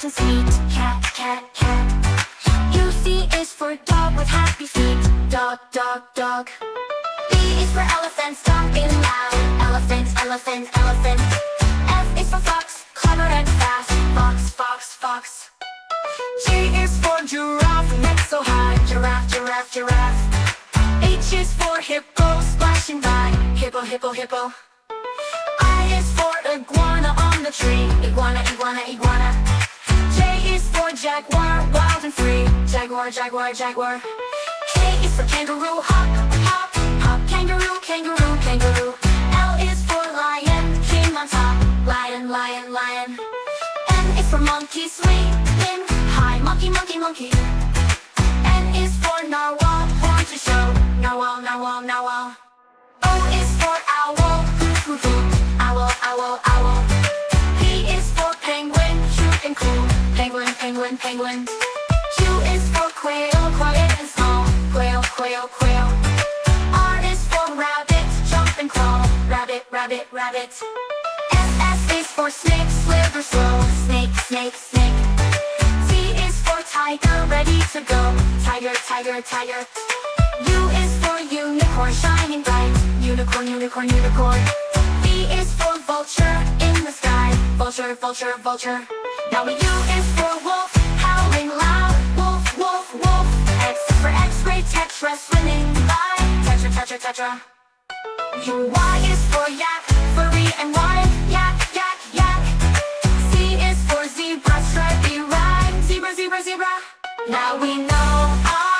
soft and sweet. Cat, cat, cat. U-C is for dog with happy feet. Dog, dog, dog. B is for elephant, stomping loud. Elephant, elephant, elephant. F is for fox, clever and fast. Fox, fox, fox. G is for giraffe, neck so high. Giraffe, giraffe, giraffe. H is for hippo, splashing by. Hippo, hippo, hippo. I is for iguana on the tree. Iguana, iguana, iguana. J is for jaguar, wild and free. Jaguar, jaguar, jaguar. K is for kangaroo, hop, hop, hop. Kangaroo, kangaroo, kangaroo. L is for lion, king on top. Lion, lion, lion. N is for monkey, sleeping high. Monkey, monkey, monkey. N is for narwhal, horn to show. Narwhal, narwhal, narwhal. O is for owl, hoo, hoo, hoo. Owl, owl, owl. P is for penguin, cute and cool. Penguin, penguin, penguin. Q is for quail, quiet and small. Quail, quail, quail. R is for rabbit, jump and crawl. Rabbit, rabbit, rabbit. S is for snake, slither slow. Snake, snake, snake. T is for tiger, ready to go. Tiger, tiger, tiger. U is for unicorn, shining bright. Unicorn, unicorn, unicorn. V is for vulture, in the sky. Vulture, vulture, vulture. Now the U is for wolf, howling loud. Wolf, wolf, wolf. X is for X-ray, tetra, swimming by. Tetra, tetra, tetra. Y is for yak, furry and wide. Yak, yak, yak. Z is for zebra, stripy ride. Zebra, zebra, zebra. Now we know